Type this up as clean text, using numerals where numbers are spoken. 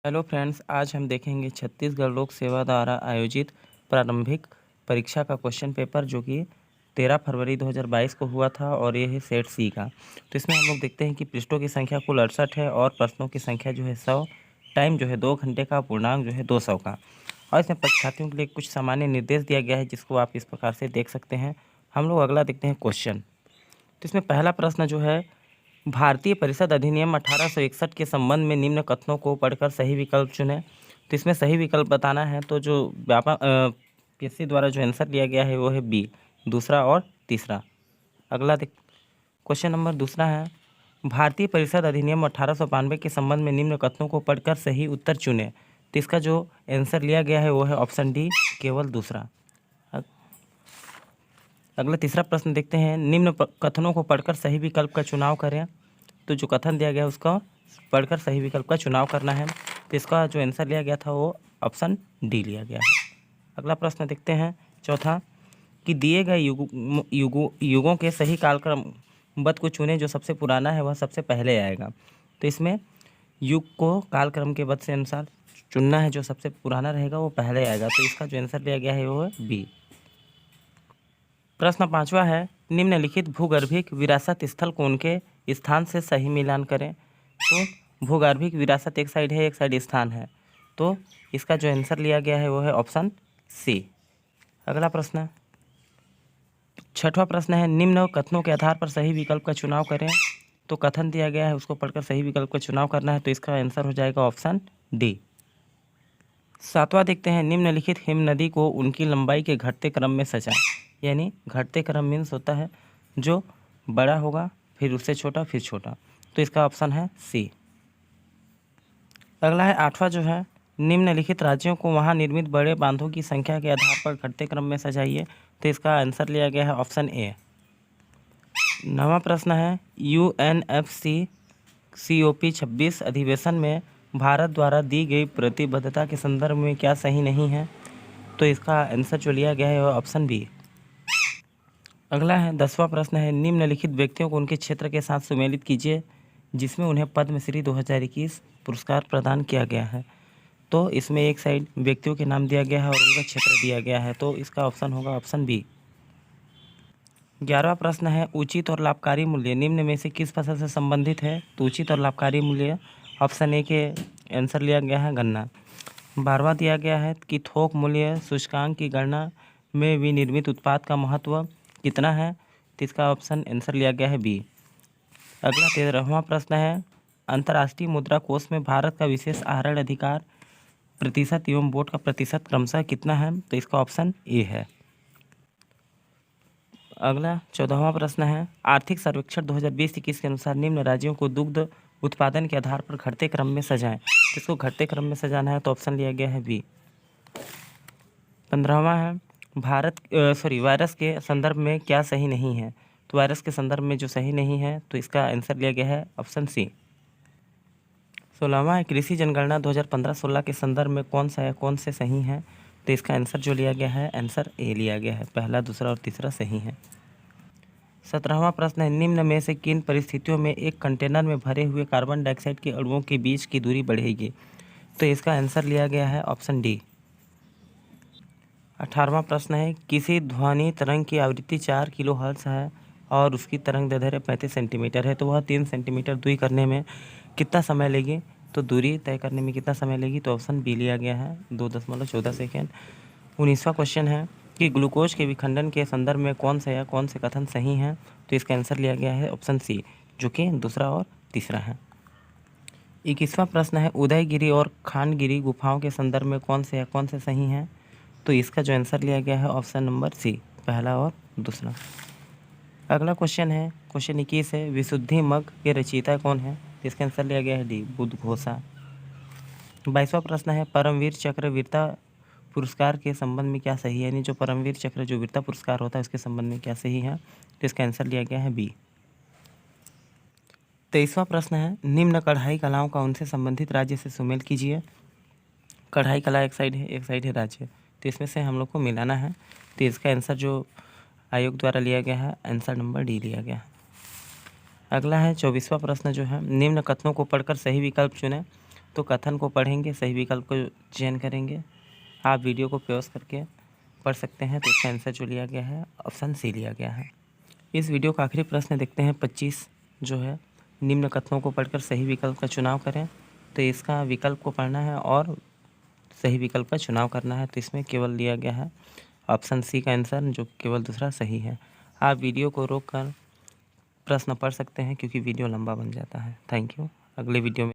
Hello friends, आज हम देखेंगे छत्तीसगढ़ लोक सेवा द्वारा आयोजित प्रारंभिक परीक्षा का क्वेश्चन पेपर जो कि 13 फरवरी 2022 को हुआ था और ये है सेट सी का। तो इसमें हम लोग देखते हैं कि पृष्ठों की संख्या कुल 68 है और प्रश्नों की संख्या जो है 100, टाइम जो है 2 घंटे का, पूर्णांक जो है 200 का। और इसमें परीक्षार्थियों के लिए कुछ सामान्य निर्देश दिया गया है जिसको आप इस प्रकार से देख सकते हैं। हम लोग अगला देखते हैं क्वेश्चन। तो इसमें पहला प्रश्न जो है, भारतीय परिषद अधिनियम 1861 के संबंध में निम्न कथनों को पढ़कर सही विकल्प चुनें। तो इसमें सही विकल्प बताना है, तो जो पीएससी द्वारा जो आंसर लिया गया है वो है बी, दूसरा और तीसरा। अगला देख क्वेश्चन नंबर दूसरा है, भारतीय परिषद अधिनियम 1892 के संबंध में निम्न कथनों को पढ़कर सही उत्तर चुनें। तो इसका जो आंसर लिया गया है वो है ऑप्शन डी, केवल दूसरा। अगला तीसरा प्रश्न देखते हैं, निम्न कथनों को पढ़कर सही विकल्प का चुनाव करें। तो जो कथन दिया गया है उसका पढ़कर सही विकल्प का चुनाव करना है। तो इसका जो आंसर लिया गया था वो ऑप्शन डी लिया गया है। अगला प्रश्न देखते हैं चौथा, कि दिए गए युगों के सही कालक्रम बद को चुनें, जो सबसे पुराना है वह सबसे पहले आएगा। तो इसमें युग को कालक्रम के बद से अनुसार चुनना है, जो सबसे पुराना रहेगा वो पहले आएगा। तो इसका जो आंसर लिया गया है वो है बी। प्रश्न पांचवा है, निम्नलिखित भूगर्भिक विरासत स्थल को उनके स्थान से सही मिलान करें। तो भूगर्भिक विरासत एक साइड है, एक साइड स्थान है। तो इसका जो आंसर लिया गया है वो है ऑप्शन सी। अगला प्रश्न छठवां प्रश्न है, निम्न कथनों के आधार पर सही विकल्प का चुनाव करें। तो कथन दिया गया है उसको पढ़कर सही विकल्प का चुनाव करना है। तो इसका आंसर हो जाएगा ऑप्शन डी। सातवां देखते हैं, निम्नलिखित हिम नदी को उनकी लंबाई के घटते क्रम में सजाएं। यानी घटते क्रम मीन्स होता है जो बड़ा होगा फिर उससे छोटा फिर छोटा। तो इसका ऑप्शन है सी। अगला है आठवां जो है, निम्नलिखित राज्यों को वहां निर्मित बड़े बांधों की संख्या के आधार पर घटते क्रम में सजाइए। तो इसका आंसर लिया गया है ऑप्शन ए। नवा प्रश्न है, UNFCCOP 26 अधिवेशन में भारत द्वारा दी गई प्रतिबद्धता के संदर्भ में क्या सही नहीं है। तो इसका आंसर जो लिया गया है वो ऑप्शन बी। अगला है 10वां प्रश्न है, निम्नलिखित व्यक्तियों को उनके क्षेत्र के साथ सुमेलित कीजिए जिसमें उन्हें पद्मश्री 2021 पुरस्कार प्रदान किया गया है। तो इसमें एक साइड व्यक्तियों के नाम दिया गया है और उनका क्षेत्र दिया गया है। तो इसका ऑप्शन होगा ऑप्शन बी। 11वां प्रश्न है, उचित और लाभकारी मूल्य निम्न में से किस फसल से संबंधित है। तो उचित और लाभकारी मूल्य ऑप्शन ए के आंसर लिया गया है गन्ना। 12वां दिया गया है कि थोक मूल्य सूचकांक की गणना में विनिर्मित उत्पाद का महत्व कितना है। तो इसका ऑप्शन आंसर लिया गया है बी। अगला 13वां प्रश्न है, अंतर्राष्ट्रीय मुद्रा कोष में भारत का विशेष आहरण अधिकार प्रतिशत एवं वोट का प्रतिशत क्रमशः कितना है। तो इसका ऑप्शन ए है। अगला 14वां प्रश्न है, आर्थिक सर्वेक्षण 2020-21 के अनुसार निम्न राज्यों को दुग्ध उत्पादन के आधार पर घटते क्रम में सजाएं। इसको घटते क्रम में सजाना है। तो ऑप्शन लिया गया है बी। 15वां है, वायरस के संदर्भ में क्या सही नहीं है। तो वायरस के संदर्भ में जो सही नहीं है तो इसका आंसर लिया गया है ऑप्शन सी। 16वां है, कृषि जनगणना 2015-16 के संदर्भ में कौन सा या कौन से सही हैं। तो इसका आंसर जो लिया गया है आंसर ए लिया गया है, पहला दूसरा और तीसरा सही है। 17वां प्रश्न है, निम्न में से किन परिस्थितियों में एक कंटेनर में भरे हुए कार्बन डाइऑक्साइड के अणुओं के बीच की दूरी बढ़ेगी। तो इसका आंसर लिया गया है ऑप्शन डी। 18वां प्रश्न है, किसी ध्वनि तरंग की आवृत्ति 4 किलोहर्ट्ज है और उसकी तरंग दैर्ध्य 35 सेंटीमीटर है। तो वह 3 सेंटीमीटर दूरी करने में कितना समय लेगी। तो दूरी तय करने में कितना समय लेगी। तो ऑप्शन बी लिया गया है 2.14 सेकेंड। 19वां क्वेश्चन है कि ग्लूकोज के विखंडन के संदर्भ में कौन सा या कौन से कथन सही हैं। तो इसका आंसर लिया गया है ऑप्शन सी, जो कि दूसरा और तीसरा है। 21वां प्रश्न है, उदयगिरी और खांडगिरी गुफाओं के संदर्भ में कौन से या कौन से सही हैं। तो इसका जो आंसर लिया गया है ऑप्शन नंबर सी, पहला और दूसरा। अगला क्वेश्चन है, क्वेश्चन 21 है, विशुद्धि मग के रचयिता कौन है। तो इसका आंसर लिया गया है डी, बुद्धघोषा। 22वां प्रश्न है, परमवीर चक्र वीरता पुरस्कार के संबंध में क्या सही है। यानी जो परमवीर चक्र जो वीरता पुरस्कार होता है उसके संबंध में क्या सही है। तो इसका आंसर लिया गया है बी। 23वां प्रश्न है, निम्न कढ़ाई कलाओं का उनसे संबंधित राज्य से सुमेल कीजिए। कढ़ाई कला एक साइड है, एक साइड है राज्य। तो इसमें से हम लोग को मिलाना है। तो इसका आंसर जो आयोग द्वारा लिया गया है आंसर नंबर डी लिया गया है। अगला है 24वां प्रश्न जो है, निम्न कथनों को पढ़कर सही विकल्प चुनें। तो कथन को पढ़ेंगे, सही विकल्प को चयन करेंगे। आप वीडियो को पॉज करके पढ़ सकते हैं। तो इसका आंसर जो लिया गया है ऑप्शन सी लिया गया है। इस वीडियो का आखिरी प्रश्न देखते हैं 25 जो है, निम्न कथनों को पढ़कर सही विकल्प का चुनाव करें। तो इसका विकल्प को पढ़ना है और सही विकल्प का चुनाव करना है। तो इसमें केवल लिया गया है ऑप्शन सी का आंसर, जो केवल दूसरा सही है। आप वीडियो को रोक कर प्रश्न पढ़ सकते हैं क्योंकि वीडियो लंबा बन जाता है। Thank you. अगले वीडियो में